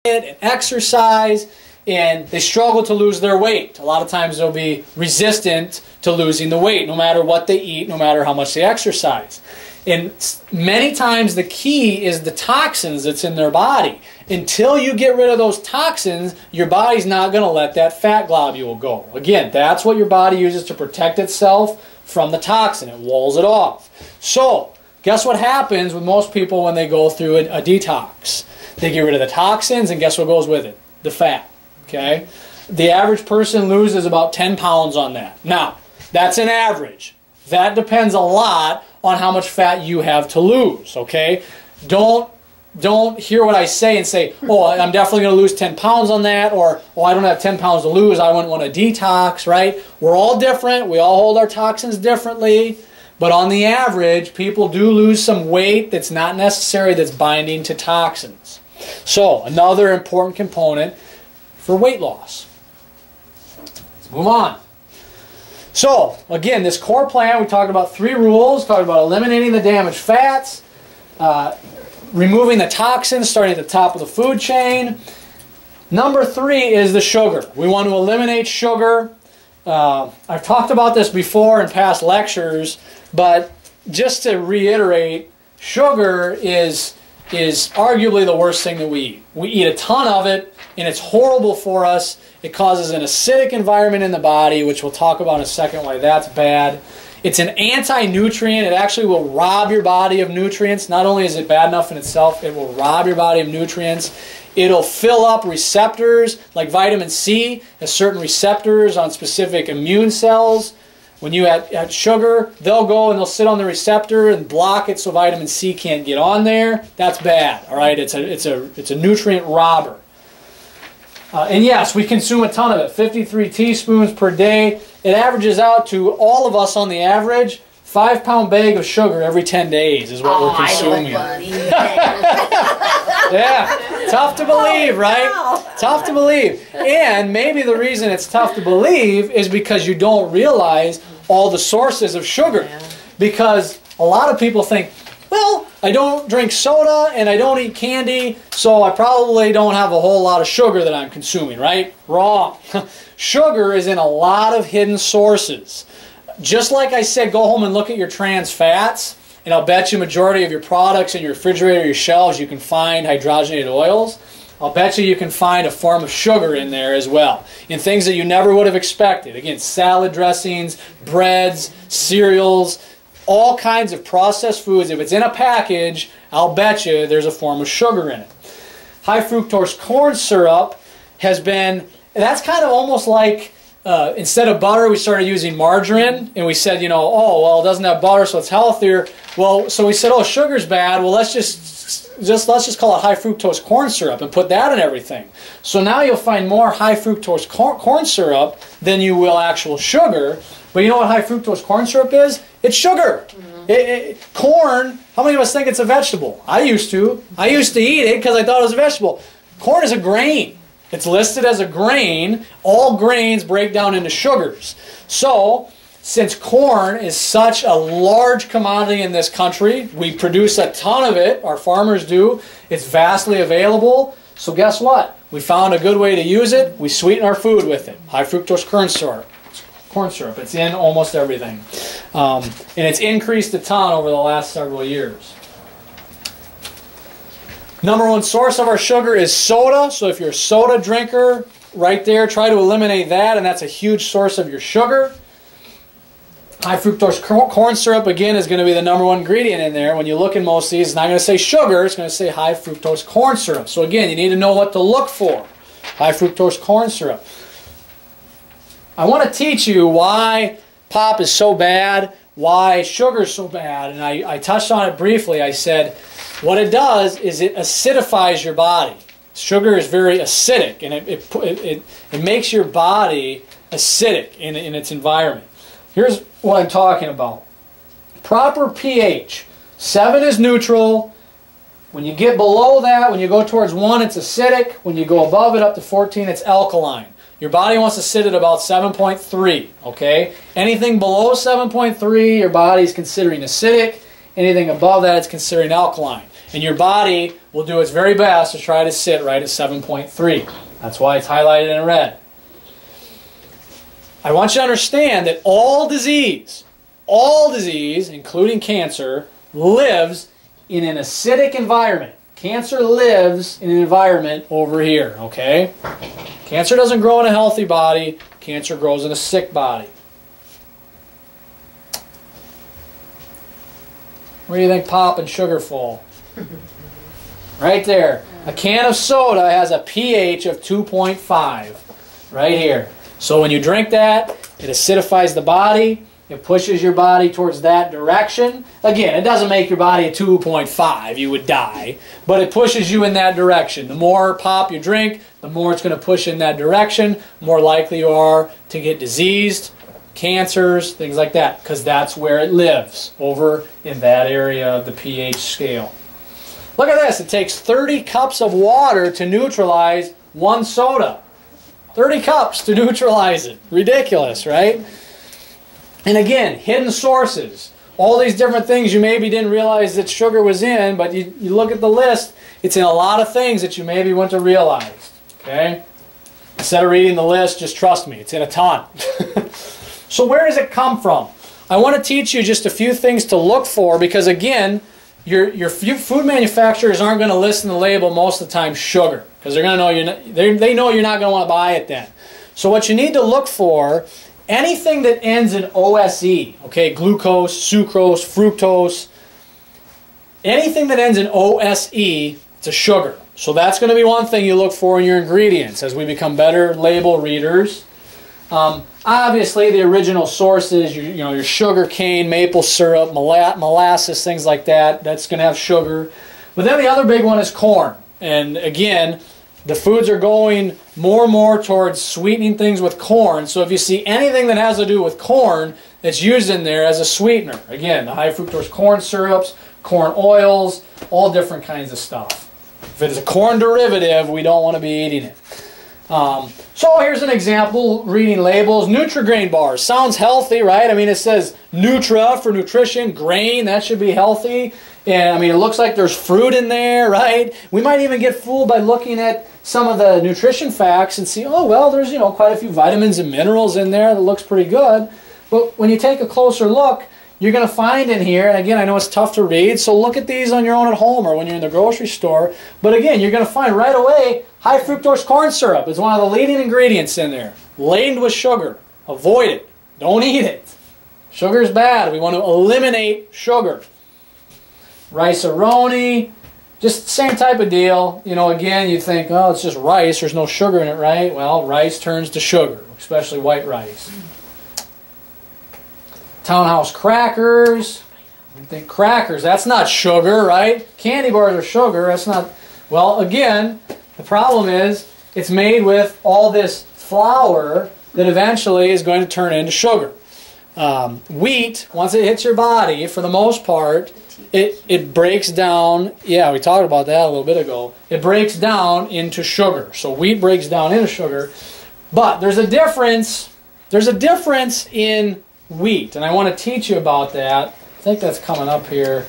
and exercise, and they struggle to lose their weight. A lot of times they'll be resistant to losing the weight, no matter what they eat, no matter how much they exercise. And many times the key is the toxins that's in their body. Until you get rid of those toxins, your body's not going to let that fat globule go. Again, that's what your body uses to protect itself from the toxin. It walls it off. So, guess what happens with most people when they go through a detox? They get rid of the toxins, and guess what goes with it? The fat. Okay? The average person loses about 10 pounds on that. Now, that's an average. That depends a lot on how much fat you have to lose. Okay? Don't hear what I say and say, oh, I'm definitely going to lose 10 pounds on that, or, oh, I don't have 10 pounds to lose, I wouldn't want to detox, right? We're all different. We all hold our toxins differently. But on the average, people do lose some weight that's not necessary, that's binding to toxins. So, another important component for weight loss. Let's move on. So, again, this core plan, we talked about 3 rules. Talked about eliminating the damaged fats, removing the toxins, starting at the top of the food chain. Number 3 is the sugar. We want to eliminate sugar. I've talked about this before in past lectures, but just to reiterate, sugar is arguably the worst thing that we eat. We eat a ton of it, and it's horrible for us. It causes an acidic environment in the body, which we'll talk about in a second why that's bad. It's an anti-nutrient. It actually will rob your body of nutrients. Not only is it bad enough in itself, it will rob your body of nutrients. It'll fill up receptors, like vitamin C has certain receptors on specific immune cells. When you add sugar, they'll go and they'll sit on the receptor and block it so vitamin C can't get on there. That's bad, all right? It's a nutrient robber. And yes, we consume a ton of it, 53 teaspoons per day. It averages out to all of us on the average, 5-pound bag of sugar every 10 days is what we're consuming. Yeah, tough to believe, right? Wow. Tough to believe. And maybe the reason it's tough to believe is because you don't realize all the sources of sugar. Yeah. Because a lot of people think, well, I don't drink soda and I don't eat candy, so I probably don't have a whole lot of sugar that I'm consuming, right? Wrong. Sugar is in a lot of hidden sources. Just like I said, go home and look at your trans fats, and I'll bet you majority of your products in your refrigerator, your shelves, you can find hydrogenated oils. I'll bet you can find a form of sugar in there as well, in things that you never would have expected. Again, salad dressings, breads, cereals, all kinds of processed foods. If it's in a package, I'll bet you there's a form of sugar in it. High fructose corn syrup has been, that's kind of almost like, instead of butter, we started using margarine, and we said, you know, oh, well, it doesn't have butter, so it's healthier. Well, so we said, oh, sugar's bad. Well, let's just call it high fructose corn syrup and put that in everything. So now you'll find more high fructose corn syrup than you will actual sugar. But you know what high fructose corn syrup is? It's sugar. Mm-hmm. Corn, how many of us think it's a vegetable? I used to. I used to eat it because I thought it was a vegetable. Corn is a grain. It's listed as a grain. All grains break down into sugars. So, since corn is such a large commodity in this country, we produce a ton of it, our farmers do, it's vastly available. So guess what? We found a good way to use it. We sweeten our food with it. High fructose corn syrup. It's in almost everything. And it's increased a ton over the last several years. Number one source of our sugar is soda. So if you're a soda drinker, right there, try to eliminate that, and that's a huge source of your sugar. High fructose corn syrup, again, is going to be the number one ingredient in there. When you look in most of these, it's not going to say sugar, it's going to say high fructose corn syrup. So again, you need to know what to look for. High fructose corn syrup. I want to teach you why pop is so bad, why sugar is so bad, and I touched on it briefly. I said, what it does is it acidifies your body. Sugar is very acidic, and it makes your body acidic in its environment. Here's what I'm talking about. Proper pH. 7 is neutral. When you get below that, when you go towards 1, it's acidic. When you go above it up to 14, it's alkaline. Your body wants to sit at about 7.3, okay? Anything below 7.3, your body's considering acidic. Anything above that, it's considering alkaline. And your body will do its very best to try to sit right at 7.3. That's why it's highlighted in red. I want you to understand that all disease, including cancer, lives in an acidic environment. Cancer lives in an environment over here, okay? Cancer doesn't grow in a healthy body. Cancer grows in a sick body. Where do you think pop and sugar fall? Right there. A can of soda has a pH of 2.5. Right here. So when you drink that, it acidifies the body. It pushes your body towards that direction. Again, it doesn't make your body a 2.5. You would die. But it pushes you in that direction. The more pop you drink, the more it's going to push in that direction. The more likely you are to get diseased, cancers, things like that. Because that's where it lives, over in that area of the pH scale. Look at this. It takes 30 cups of water to neutralize one soda. 30 cups to neutralize it. Ridiculous, right? And again, hidden sources. All these different things you maybe didn't realize that sugar was in, but you look at the list, it's in a lot of things that you maybe wouldn't have realized. Okay? Instead of reading the list, just trust me, it's in a ton. So where does it come from? I want to teach you just a few things to look for, because again, your food manufacturers aren't going to list in the label most of the time sugar, because they're going to know they know you're not going to want to buy it then. So what you need to look for, anything that ends in OSE, okay, glucose, sucrose, fructose, anything that ends in OSE, it's a sugar. So that's going to be one thing you look for in your ingredients as we become better label readers. Obviously, the original sources, your sugar cane, maple syrup, molasses, things like that, that's going to have sugar. But then the other big one is corn. And again, the foods are going more and more towards sweetening things with corn. So if you see anything that has to do with corn, it's used in there as a sweetener. Again, the high fructose corn syrups, corn oils, all different kinds of stuff. If it's a corn derivative, we don't want to be eating it. So here's an example, reading labels. Nutri-Grain bars. Sounds healthy, right? I mean, it says Nutra for nutrition, grain, that should be healthy. And I mean, it looks like there's fruit in there, right? We might even get fooled by looking at some of the nutrition facts and see, oh, well, there's, quite a few vitamins and minerals in there that looks pretty good. But when you take a closer look, you're going to find in here, and again, I know it's tough to read, so look at these on your own at home or when you're in the grocery store. But again, you're going to find right away high fructose corn syrup is one of the leading ingredients in there. Laden with sugar. Avoid it. Don't eat it. Sugar is bad. We want to eliminate sugar. Rice-A-Roni, just the same type of deal. Again, you think, oh, it's just rice. There's no sugar in it, right? Well, rice turns to sugar, especially white rice. Townhouse crackers. I think crackers, that's not sugar, right? Candy bars are sugar. That's not... Well, again, the problem is it's made with all this flour that eventually is going to turn into sugar. Wheat, once it hits your body, for the most part, it breaks down. Yeah, we talked about that a little bit ago. It breaks down into sugar. So wheat breaks down into sugar. But there's a difference. There's a difference in wheat, and I want to teach you about that. I think that's coming up here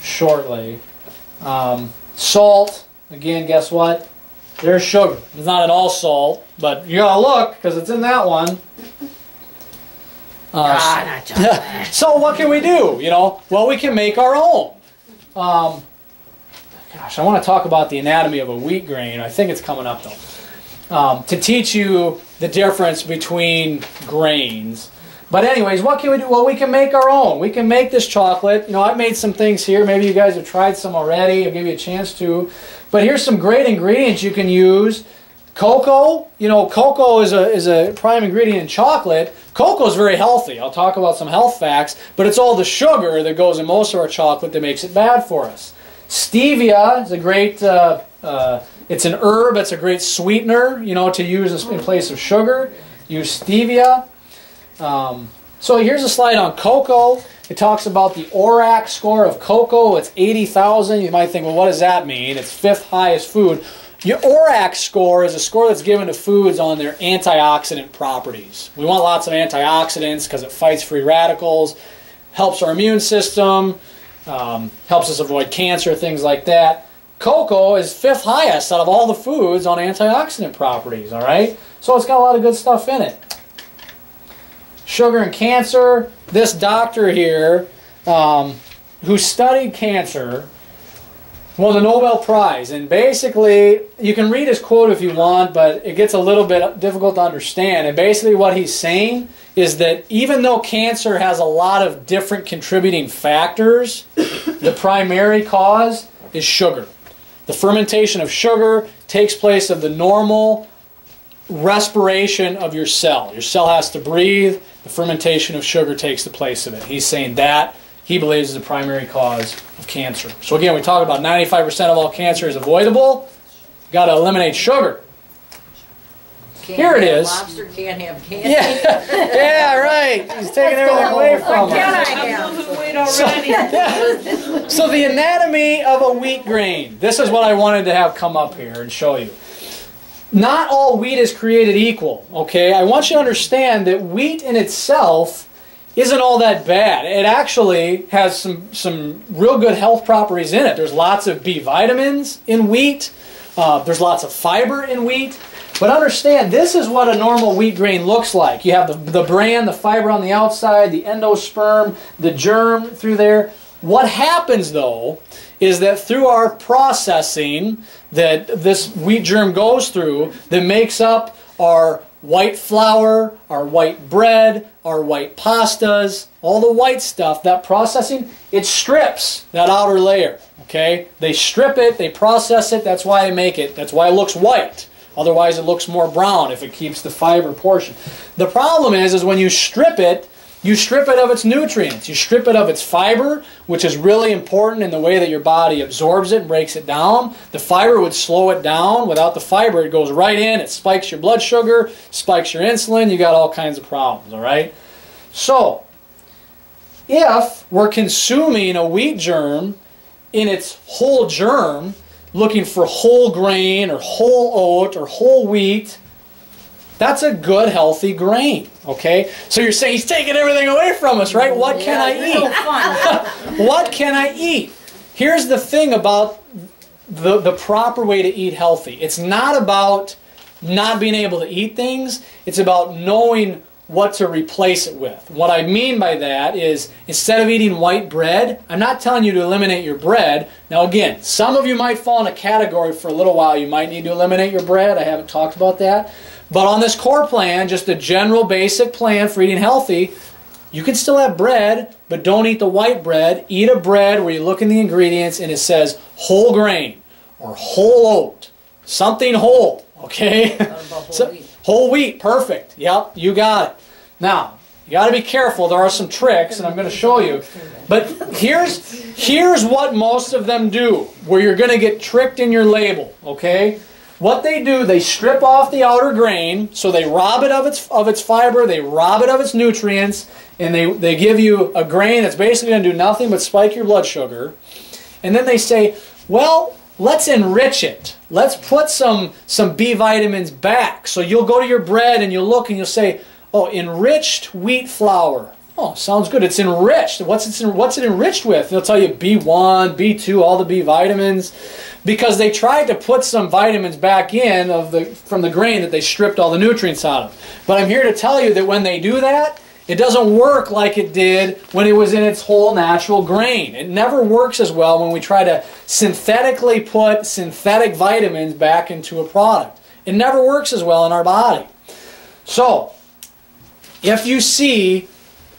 shortly. Salt, again, guess what? There's sugar. It's not at all salt, but you gotta look because it's in that one. So what can we do? Well, we can make our own. Gosh, I want to talk about the anatomy of a wheat grain. I think it's coming up though. To teach you the difference between grains. But anyways, what can we do? Well, we can make our own. We can make this chocolate. I've made some things here. Maybe you guys have tried some already. I'll give you a chance to. But here's some great ingredients you can use. Cocoa. Cocoa is a prime ingredient in chocolate. Cocoa is very healthy. I'll talk about some health facts. But it's all the sugar that goes in most of our chocolate that makes it bad for us. Stevia is a great... it's an herb. It's a great sweetener, to use in place of sugar. Use stevia. So here's a slide on cocoa. It talks about the ORAC score of cocoa. It's 80,000. You might think, well, what does that mean? It's fifth highest food. Your ORAC score is a score that's given to foods on their antioxidant properties. We want lots of antioxidants because it fights free radicals, helps our immune system, helps us avoid cancer, things like that. Cocoa is 5th highest out of all the foods on antioxidant properties, all right? So it's got a lot of good stuff in it. Sugar and cancer. This doctor here who studied cancer won the Nobel Prize. And basically, you can read his quote if you want, but it gets a little bit difficult to understand. And basically what he's saying is that even though cancer has a lot of different contributing factors, the primary cause is sugar. The fermentation of sugar takes place of the normal respiration of your cell. Your cell has to breathe. The fermentation of sugar takes the place of it. He's saying that he believes is the primary cause of cancer. So again, we talk about 95% of all cancer is avoidable. You've got to eliminate sugar. Here it is. Lobster can't have cancer. Yeah, right. He's taking everything away from us. So the anatomy of a wheat grain. This is what I wanted to have come up here and show you. Not all wheat is created equal, okay? I want you to understand that wheat in itself isn't all that bad. It actually has some real good health properties in it. There's lots of B vitamins in wheat. There's lots of fiber in wheat. But understand, this is what a normal wheat grain looks like. You have the bran, the fiber on the outside, the endosperm, the germ through there. What happens, though, is that through our processing that this wheat germ goes through that makes up our white flour, our white bread, our white pastas, all the white stuff, that processing, it strips that outer layer, okay? They strip it, they process it, that's why they make it, that's why it looks white. Otherwise, it looks more brown if it keeps the fiber portion. The problem is when you strip it of its nutrients. You strip it of its fiber, which is really important in the way that your body absorbs it and breaks it down. The fiber would slow it down. Without the fiber, it goes right in. It spikes your blood sugar, spikes your insulin. You got all kinds of problems, all right? So, if we're consuming a wheat germ in its whole germ, looking for whole grain or whole oat or whole wheat, that's a good, healthy grain, okay? So you're saying he's taking everything away from us, right? What can I eat? What can I eat? Here's the thing about the proper way to eat healthy. It's not about not being able to eat things. It's about knowing what to replace it with. What I mean by that is, instead of eating white bread, I'm not telling you to eliminate your bread. Now again, some of you might fall in a category for a little while. You might need to eliminate your bread. I haven't talked about that. But on this core plan, just a general basic plan for eating healthy, you can still have bread, but don't eat the white bread. Eat a bread where you look in the ingredients and it says whole grain or whole oat. Something whole, okay? Whole wheat, perfect. Yep, you got it. Now, you got to be careful. There are some tricks, and I'm going to show you. But here's what most of them do, where you're going to get tricked in your label, okay? What they do, they strip off the outer grain, so they rob it of its fiber, they rob it of its nutrients, and they give you a grain that's basically going to do nothing but spike your blood sugar. And then they say, well, let's enrich it. Let's put some B vitamins back. So you'll go to your bread and you'll look and you'll say, oh, enriched wheat flour. Oh, sounds good. It's enriched. What's it enriched with? They'll tell you B1, B2, all the B vitamins. Because they tried to put some vitamins back in from the grain that they stripped all the nutrients out of. But I'm here to tell you that when they do that, it doesn't work like it did when it was in its whole natural grain. It never works as well when we try to synthetically put synthetic vitamins back into a product. It never works as well in our body. So, if you see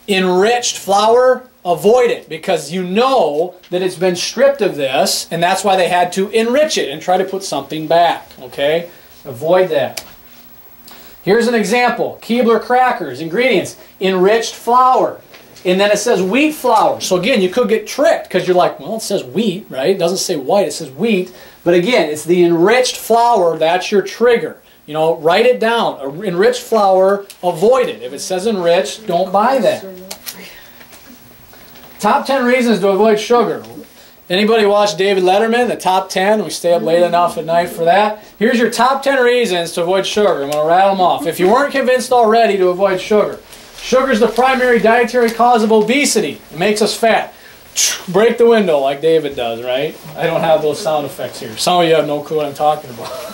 enriched flour, avoid it, because you know that it's been stripped of this, and that's why they had to enrich it and try to put something back, okay? Avoid that. Here's an example. Keebler crackers, ingredients, enriched flour. And then it says wheat flour. So again, you could get tricked because you're like, well, it says wheat, right? It doesn't say white, it says wheat. But again, it's the enriched flour, that's your trigger. You know, write it down. Enriched flour, avoid it. If it says enriched, don't buy that. Top 10 reasons to avoid sugar. Anybody watch David Letterman, the top 10? We stay up late enough at night for that. Here's your top 10 reasons to avoid sugar. I'm going to rattle them off. If you weren't convinced already to avoid sugar. Sugar is the primary dietary cause of obesity. It makes us fat. break the window like David does, right? I don't have those sound effects here. Some of you have no clue what I'm talking about.